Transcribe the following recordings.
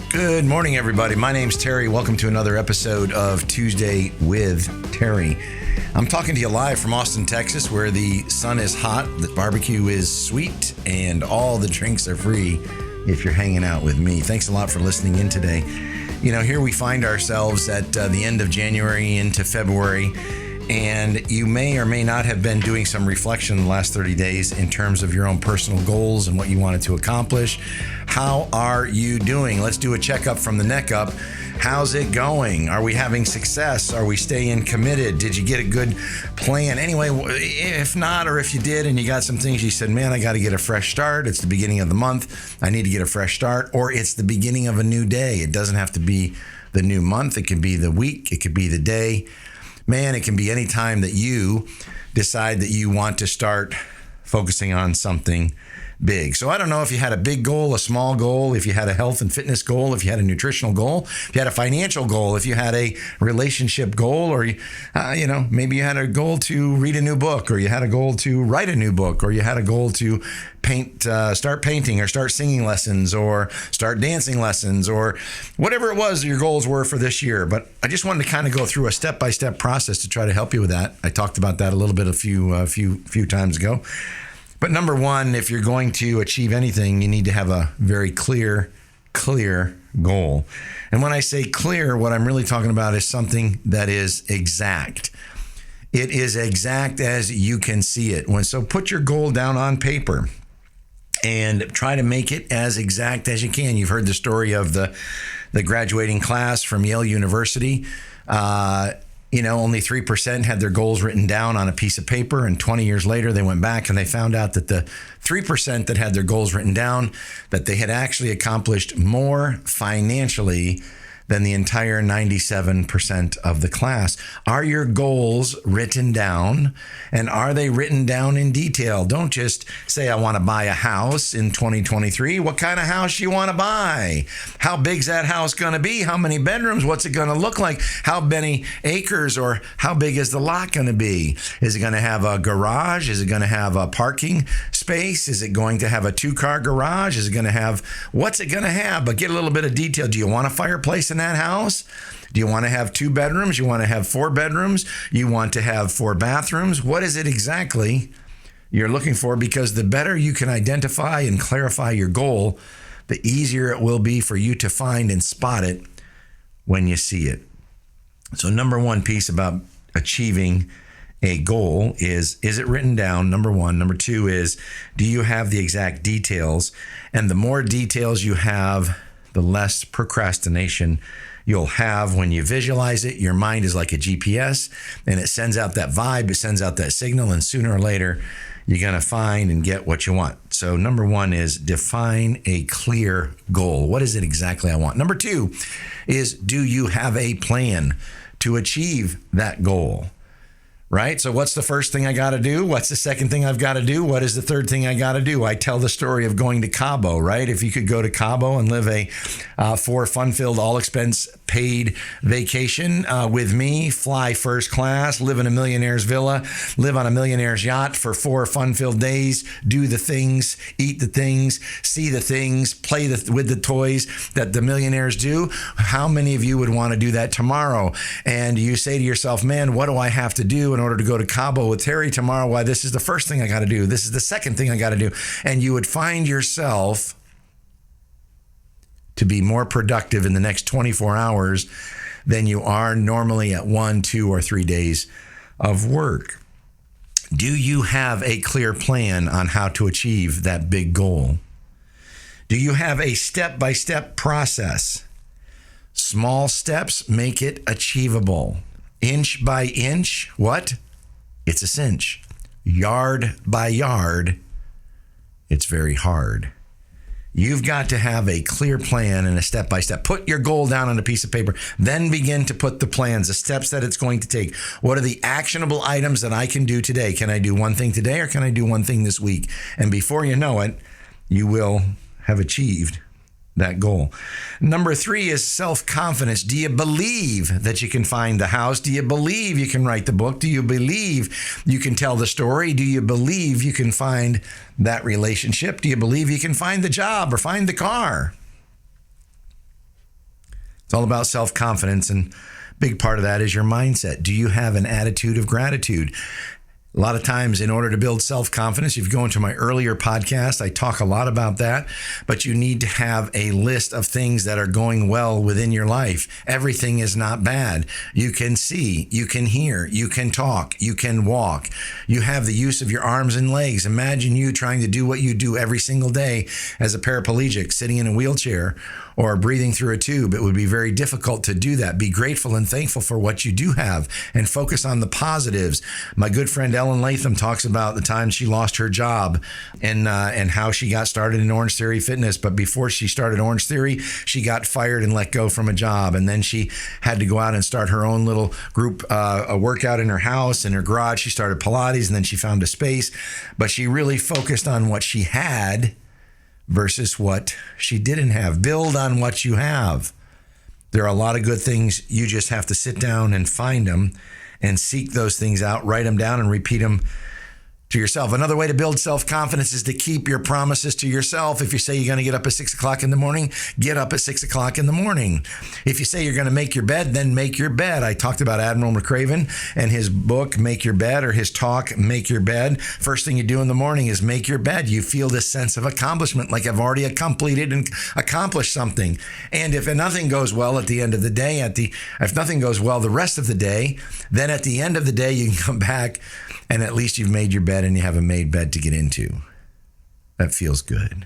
Good morning, everybody. My name's Terry. Welcome to another episode of Tuesday with Terry. I'm talking to you live from Austin, Texas, where the sun is hot, the barbecue is sweet, and all the drinks are free if you're hanging out with me. Thanks a lot for listening in today. You know, here we find ourselves at the end of January into February, and you may or may not have been doing some reflection in the last 30 days in terms of your own personal goals and what you wanted to accomplish. How are you doing? Let's do a checkup from the neck up. How's it going? Are we having success? Are we staying committed? Did you get a good plan? Anyway, if not, or if you did and you got some things you said, man, I got to get a fresh start. It's the beginning of the month. I need to get a fresh start. Or it's the beginning of a new day. It doesn't have to be the new month. It could be the week. It could be the day. Man, it can be any time that you decide that you want to start focusing on something big. So I don't know if you had a big goal, a small goal, if you had a health and fitness goal, if you had a nutritional goal, if you had a financial goal, if you had a relationship goal, or maybe you had a goal to read a new book, or you had a goal to write a new book, or you had a goal to start painting, or start singing lessons, or start dancing lessons, or whatever it was your goals were for this year. But I just wanted to kind of go through a step-by-step process to try to help you with that. I talked about that a little bit a few times ago. But number one, if you're going to achieve anything, you need to have a very clear goal. And when I say clear, what I'm really talking about is something that is exact. It is exact as you can see it. So put your goal down on paper and try to make it as exact as you can. You've heard the story of the graduating class from Yale University. Only 3% had their goals written down on a piece of paper, and 20 years later, they went back and they found out that the 3% that had their goals written down, that they had actually accomplished more financially than the entire 97% of the class. Are your goals written down, and are they written down in detail? Don't just say, I want to buy a house in 2023. What kind of house you want to buy? How big's that house going to be? How many bedrooms? What's it going to look like? How many acres, or how big is the lot going to be? Is it going to have a garage? Is it going to have a parking space? Is it going to have a 2-car garage? Is it going to have, what's it going to have? But get a little bit of detail. Do you want a fireplace in that house? Do you want to have 2 bedrooms? You want to have 4 bedrooms? You want to have 4 bathrooms? What is it exactly you're looking for? Because the better you can identify and clarify your goal, the easier it will be for you to find and spot it when you see it. So number one piece about achieving a goal is it written down? Number one. Number two is, do you have the exact details? And the more details you have, the less procrastination you'll have when you visualize it. Your mind is like a GPS, and it sends out that vibe, it sends out that signal, and sooner or later, you're going to find and get what you want. So number one is define a clear goal. What is it exactly I want? Number two is, do you have a plan to achieve that goal? Right? So what's the first thing I got to do? What's the second thing I've got to do? What is the third thing I got to do? I tell the story of going to Cabo, right? If you could go to Cabo and live a 4 fun-filled, all-expense paid vacation with me, fly first class, live in a millionaire's villa, live on a millionaire's yacht for 4 fun-filled days, do the things, eat the things, see the things, play with the toys that the millionaires do. How many of you would want to do that tomorrow? And you say to yourself, man, what do I have to do in order to go to Cabo with Terry tomorrow? Why, this is the first thing I got to do. This is the second thing I got to do. And you would find yourself to be more productive in the next 24 hours than you are normally at 1, 2, or 3 days of work. Do you have a clear plan on how to achieve that big goal? Do you have a step-by-step process? Small steps make it achievable. Inch by inch, what? It's a cinch. Yard by yard, it's very hard. You've got to have a clear plan and a step-by-step. Put your goal down on a piece of paper, then begin to put the plans, the steps that it's going to take. What are the actionable items that I can do today? Can I do one thing today, or can I do one thing this week? And before you know it, you will have achieved that goal. Number 3 is self-confidence. Do you believe that you can find the house? Do you believe you can write the book? Do you believe you can tell the story? Do you believe you can find that relationship? Do you believe you can find the job or find the car? It's all about self-confidence, and big part of that is your mindset. Do you have an attitude of gratitude? A lot of times, in order to build self-confidence, if you go into my earlier podcast, I talk a lot about that, but you need to have a list of things that are going well within your life. Everything is not bad. You can see, you can hear, you can talk, you can walk. You have the use of your arms and legs. Imagine you trying to do what you do every single day as a paraplegic, sitting in a wheelchair or breathing through a tube. It would be very difficult to do that. Be grateful and thankful for what you do have and focus on the positives. My good friend Ellen Latham talks about the time she lost her job and how she got started in Orange Theory Fitness. But before she started Orange Theory, she got fired and let go from a job. And then she had to go out and start her own little group, a workout in her house, in her garage. She started Pilates, and then she found a space. But she really focused on what she had versus what she didn't have. Build on what you have. There are a lot of good things. You just have to sit down and find them and seek those things out, write them down, and repeat them to yourself. Another way to build self-confidence is to keep your promises to yourself. If you say you're going to get up at 6 o'clock in the morning, get up at 6 o'clock in the morning. If you say you're going to make your bed, then make your bed. I talked about Admiral McRaven and his book, Make Your Bed, or his talk, Make Your Bed. First thing you do in the morning is make your bed. You feel this sense of accomplishment, like I've already completed and accomplished something. And if nothing goes well at the end of the day, if nothing goes well the rest of the day, then at the end of the day, you can come back and at least you've made your bed and you have a made bed to get into. That feels good.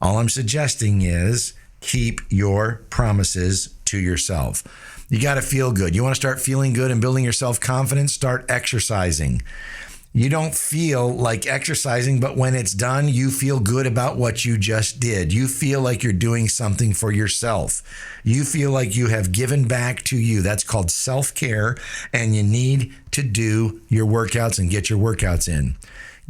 All I'm suggesting is keep your promises to yourself. You got to feel good. You want to start feeling good and building your self-confidence? Start exercising. You don't feel like exercising, but when it's done, you feel good about what you just did. You feel like you're doing something for yourself. You feel like you have given back to you. That's called self-care, and you need to do your workouts and get your workouts in.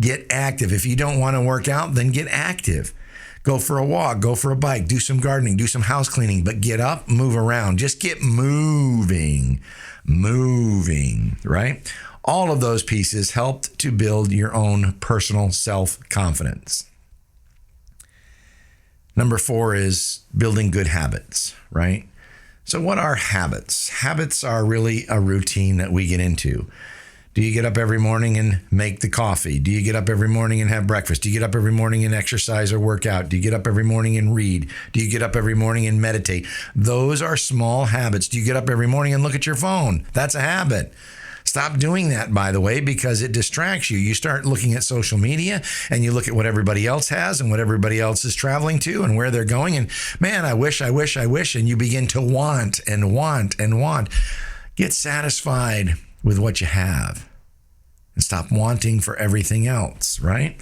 Get active. If you don't want to work out, then get active. Go for a walk, go for a bike, do some gardening, do some house cleaning, but get up, move around. Just get moving, right? All of those pieces helped to build your own personal self-confidence. Number 4 is building good habits, right? So what are habits? Habits are really a routine that we get into. Do you get up every morning and make the coffee? Do you get up every morning and have breakfast? Do you get up every morning and exercise or work out? Do you get up every morning and read? Do you get up every morning and meditate? Those are small habits. Do you get up every morning and look at your phone? That's a habit. Stop doing that, by the way, because it distracts you. You start looking at social media and you look at what everybody else has and what everybody else is traveling to and where they're going. And man, I wish. And you begin to want and want and want. Get satisfied with what you have and stop wanting for everything else, right?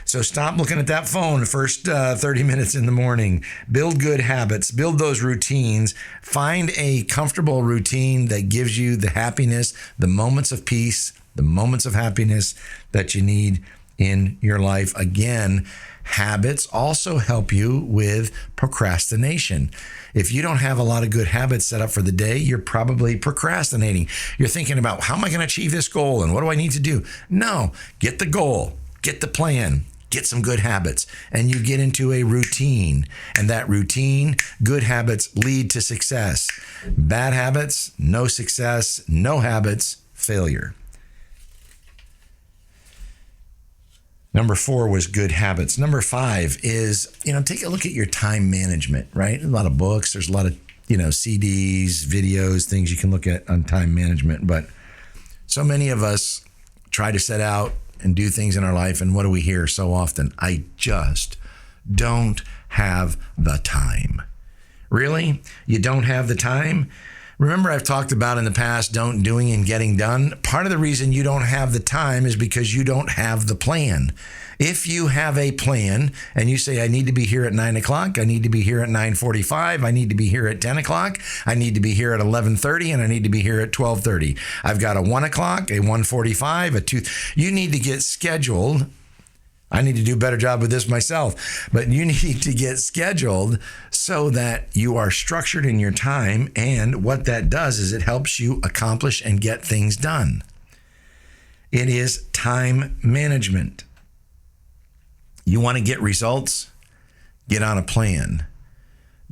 So stop looking at that phone the first 30 minutes in the morning. Build good habits. Build those routines. Find a comfortable routine that gives you the happiness, the moments of peace, the moments of happiness that you need in your life. Again, habits also help you with procrastination. If you don't have a lot of good habits set up for the day, you're probably procrastinating. You're thinking about, how am I going to achieve this goal and what do I need to do? No, get the goal, get the plan. Get some good habits, and you get into a routine. And that routine, good habits lead to success. Bad habits, no success. No habits, failure. Number 4 was good habits. Number 5 is, take a look at your time management, right? There's a lot of books. There's a lot of, CDs, videos, things you can look at on time management. But so many of us try to set out and do things in our life, and what do we hear so often? I just don't have the time. Really? You don't have the time? Remember, I've talked about in the past, doing and getting done. Part of the reason you don't have the time is because you don't have the plan. If you have a plan and you say, I need to be here at 9 o'clock, I need to be here at 9:45, I need to be here at 10 o'clock, I need to be here at 11:30, and I need to be here at 12:30. I've got a 1 o'clock, a 1:45, a 2. You need to get scheduled I need to do a better job with this myself. But you need to get scheduled so that you are structured in your time. And what that does is it helps you accomplish and get things done. It is time management. You want to get results? Get on a plan.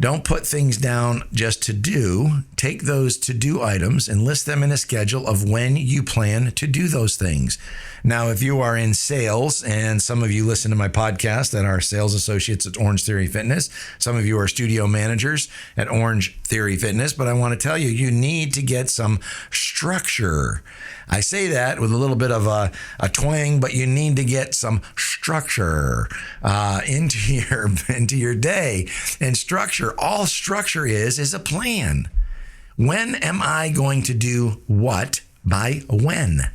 Don't put things down just to do. Take those to-do items and list them in a schedule of when you plan to do those things. Now, if you are in sales, and some of you listen to my podcast that are sales associates at Orange Theory Fitness, some of you are studio managers at Orange Theory Fitness, but I want to tell you, you need to get some structure. I say that with a little bit of a twang, but you need to get some structure into your day. And structure, all structure is a plan. When am I going to do what by when?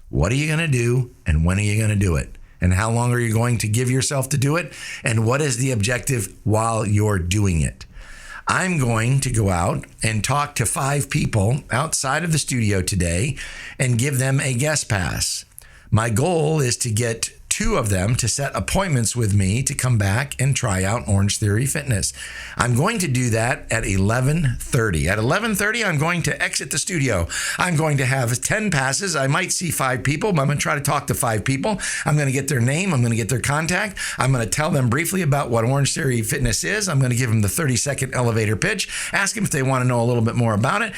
What are you going to do and when are you going to do it? And how long are you going to give yourself to do it? And what is the objective while you're doing it? I'm going to go out and talk to 5 people outside of the studio today and give them a guest pass. My goal is to get 2 of them to set appointments with me to come back and try out Orange Theory Fitness. I'm going to do that at 11:30. At 11:30, I'm going to exit the studio. I'm going to have 10 passes. I might see 5 people, but I'm going to try to talk to 5 people. I'm going to get their name. I'm going to get their contact. I'm going to tell them briefly about what Orange Theory Fitness is. I'm going to give them the 30-second elevator pitch, ask them if they want to know a little bit more about it,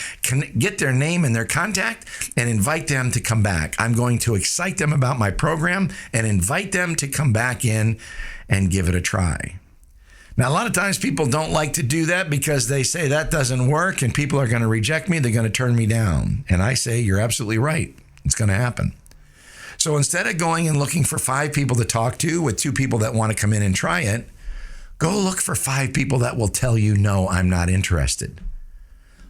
get their name and their contact, and invite them to come back. I'm going to excite them about my program and invite them to come back in and give it a try. Now, a lot of times people don't like to do that because they say that doesn't work and people are going to reject me. They're going to turn me down. And I say, you're absolutely right. It's going to happen. So instead of going and looking for 5 people to talk to with 2 people that want to come in and try it, go look for 5 people that will tell you, no, I'm not interested.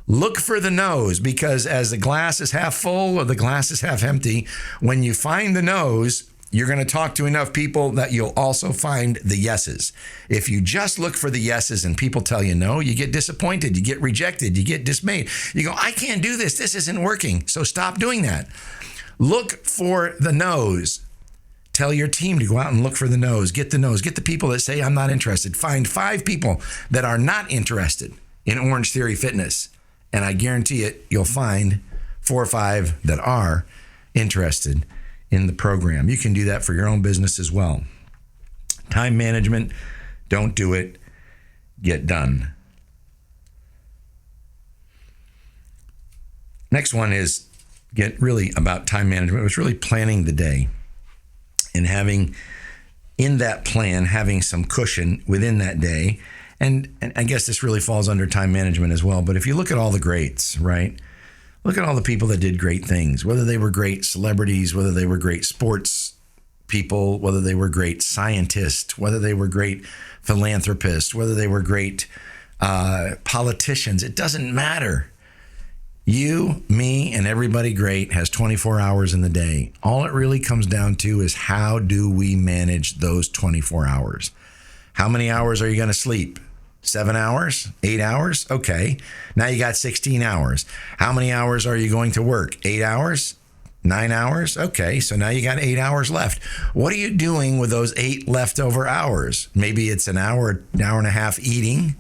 Look for the no's, because as the glass is half full or the glass is half empty, when you find the no's, you're going to talk to enough people that you'll also find the yeses. If you just look for the yeses and people tell you no, you get disappointed, you get rejected, you get dismayed. You go, I can't do this. This isn't working. So stop doing that. Look for the no's. Tell your team to go out and look for the no's. Get the no's. Get the people that say, I'm not interested. Find 5 people that are not interested in Orange Theory Fitness. And I guarantee it, you'll find 4 or 5 that are interested in the program. You can do that for your own business as well. Time management, don't do it, get done. Next one is get really about time management. It was really planning the day and having in that plan, having some cushion within that day. And I guess this really falls under time management as well. But if you look at all the greats, right? Look at all the people that did great things, whether they were great celebrities, whether they were great sports people, whether they were great scientists, whether they were great philanthropists, whether they were great politicians. It doesn't matter. You, me, and everybody great has 24 hours in the day. All it really comes down to is how do we manage those 24 hours? How many hours are you going to sleep? 7 hours? 8 hours? Okay. Now you got 16 hours. How many hours are you going to work? 8 hours? 9 hours? Okay. So now you got 8 hours left. What are you doing with those 8 leftover hours? Maybe it's an hour and a half eating.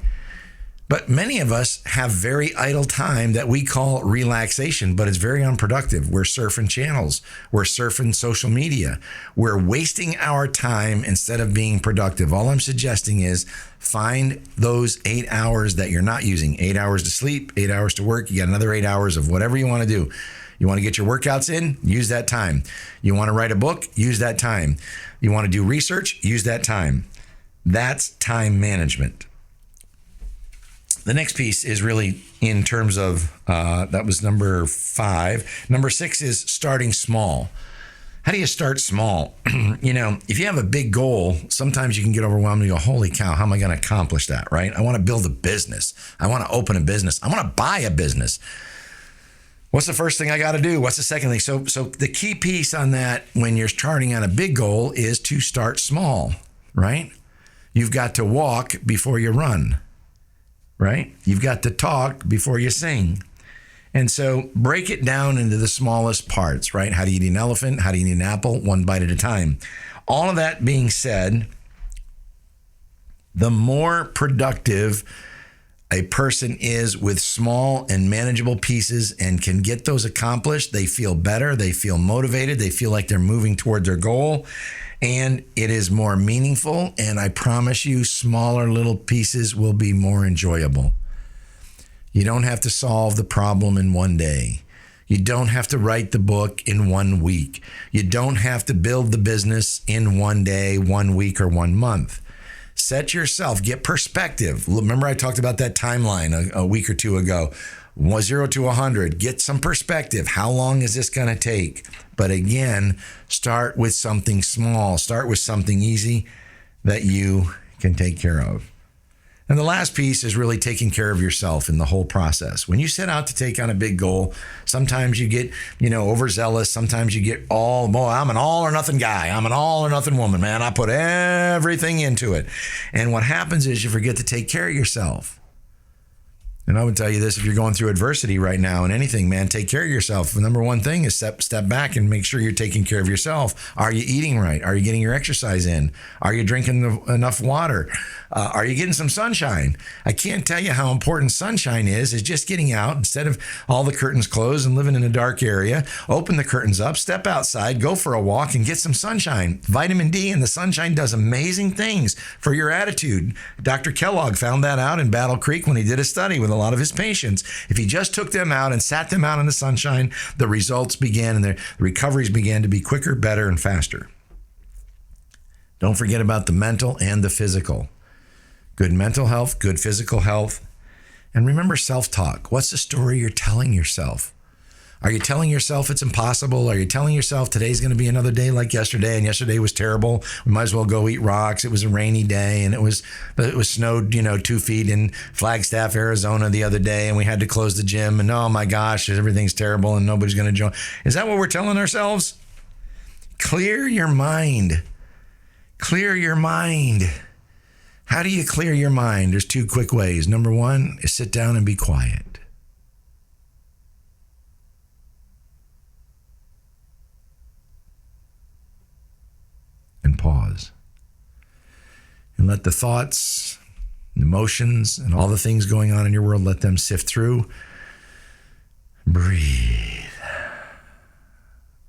But many of us have very idle time that we call relaxation, but it's very unproductive. We're surfing channels. We're surfing social media. We're wasting our time instead of being productive. All I'm suggesting is find those 8 hours that you're not using. 8 hours to sleep, 8 hours to work. You got another 8 hours of whatever you want to do. You want to get your workouts in? Use that time. You want to write a book? Use that time. You want to do research? Use that time. That's time management. The next piece is really in terms of, that was number 5. Number 6 is starting small. How do you start small? If you have a big goal, sometimes you can get overwhelmed and go, holy cow, how am I going to accomplish that, right? I want to build a business. I want to open a business. I want to buy a business. What's the first thing I got to do? What's the second thing? So the key piece on that when you're starting on a big goal is to start small, right? You've got to walk before you run. Right? You've got to talk before you sing. And so break it down into the smallest parts, right? How do you eat an elephant? How do you eat an apple? One bite at a time. All of that being said, the more productive a person is with small and manageable pieces and can get those accomplished, they feel better, they feel motivated, they feel like they're moving toward their goal, and it is more meaningful. And I promise you, smaller little pieces will be more enjoyable. You don't have to solve the problem in one day. You don't have to write the book in 1 week. You don't have to build the business in 1 day, 1 week, or 1 month. Set yourself, get perspective. Remember I talked about that timeline a week or two ago. 0 to 100, get some perspective. How long is this going to take? But again, start with something small. Start with something easy that you can take care of. And the last piece is really taking care of yourself in the whole process. When you set out to take on a big goal, sometimes you get, overzealous. Sometimes you get I'm an all or nothing guy. I'm an all or nothing woman, man. I put everything into it. And what happens is you forget to take care of yourself. And I would tell you this, if you're going through adversity right now in anything, man, take care of yourself. The number one thing is step back and make sure you're taking care of yourself. Are you eating right? Are you getting your exercise in? Are you drinking enough water? Are you getting some sunshine? I can't tell you how important sunshine is just getting out instead of all the curtains closed and living in a dark area. Open the curtains up, step outside, go for a walk and get some sunshine. Vitamin D and the sunshine does amazing things for your attitude. Dr. Kellogg found that out in Battle Creek when he did a study with a lot of his patients. If he just took them out and sat them out in the sunshine, the results began and the recoveries began to be quicker, better, and faster. Don't forget about the mental and the physical. Good mental health, good physical health. And remember self-talk. What's the story you're telling yourself? Are you telling yourself it's impossible? Are you telling yourself today's going to be another day like yesterday, and yesterday was terrible? We might as well go eat rocks. It was a rainy day, and it was snowed, 2 feet in Flagstaff, Arizona the other day, and we had to close the gym. And oh my gosh, everything's terrible, and nobody's going to join. Is that what we're telling ourselves? Clear your mind. Clear your mind. How do you clear your mind? There's 2 quick ways. Number 1 is sit down and be quiet. And pause. And let the thoughts, emotions, and all the things going on in your world, let them sift through. Breathe.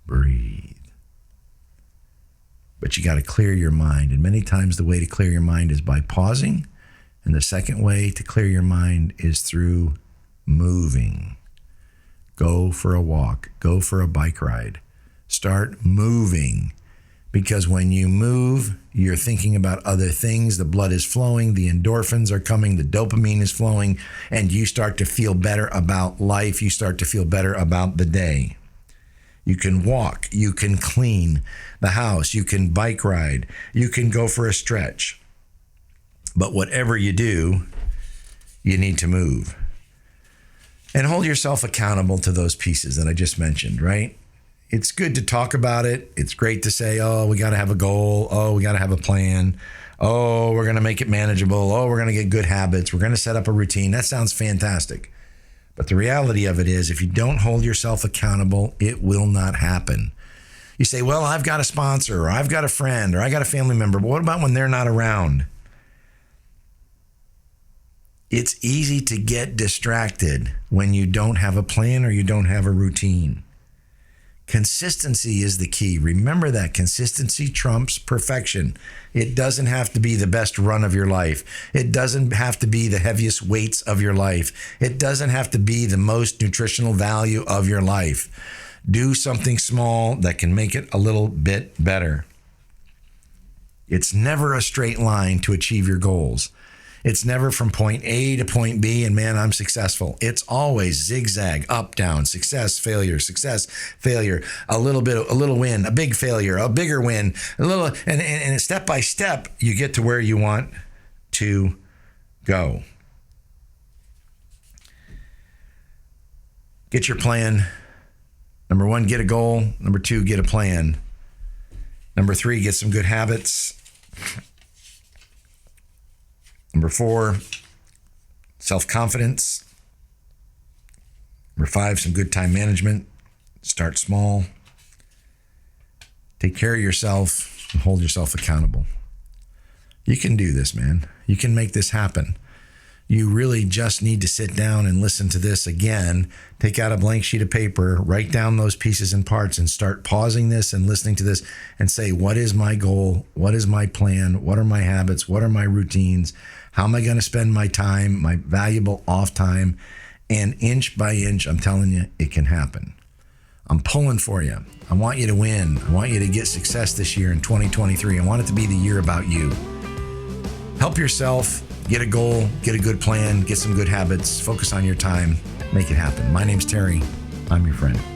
Breathe. But you got to clear your mind. And many times the way to clear your mind is by pausing. And the second way to clear your mind is through moving. Go for a walk. Go for a bike ride. Start moving. Because when you move, you're thinking about other things. The blood is flowing. The endorphins are coming. The dopamine is flowing. And you start to feel better about life. You start to feel better about the day. You can walk, you can clean the house, you can bike ride, you can go for a stretch. But whatever you do, you need to move. And hold yourself accountable to those pieces that I just mentioned, right? It's good to talk about it. It's great to say, oh, we got to have a goal. Oh, we got to have a plan. Oh, we're going to make it manageable. Oh, we're going to get good habits. We're going to set up a routine. That sounds fantastic. But the reality of it is, if you don't hold yourself accountable, it will not happen. You say, well, I've got a sponsor, or I've got a friend, or I got a family member. But what about when they're not around? It's easy to get distracted when you don't have a plan or you don't have a routine. Consistency is the key. Remember that consistency trumps perfection. It doesn't have to be the best run of your life. It doesn't have to be the heaviest weights of your life. It doesn't have to be the most nutritional value of your life. Do something small that can make it a little bit better. It's never a straight line to achieve your goals. It's never from point A to point B and man, I'm successful. It's always zigzag, up, down, success, failure, a little win, a big failure, a bigger win, and step by step, you get to where you want to go. Get your plan. Number 1, get a goal. Number 2, get a plan. Number 3, get some good habits. Number 4, self-confidence. Number 5, some good time management. Start small. Take care of yourself and hold yourself accountable. You can do this, man. You can make this happen. You really just need to sit down and listen to this again. Take out a blank sheet of paper, write down those pieces and parts, and start pausing this and listening to this and say, what is my goal? What is my plan? What are my habits? What are my routines? How am I going to spend my time, my valuable off time? And inch by inch, I'm telling you, it can happen. I'm pulling for you. I want you to win. I want you to get success this year in 2023. I want it to be the year about you. Help yourself. Get a goal, get a good plan, get some good habits, focus on your time, make it happen. My name's Terry. I'm your friend.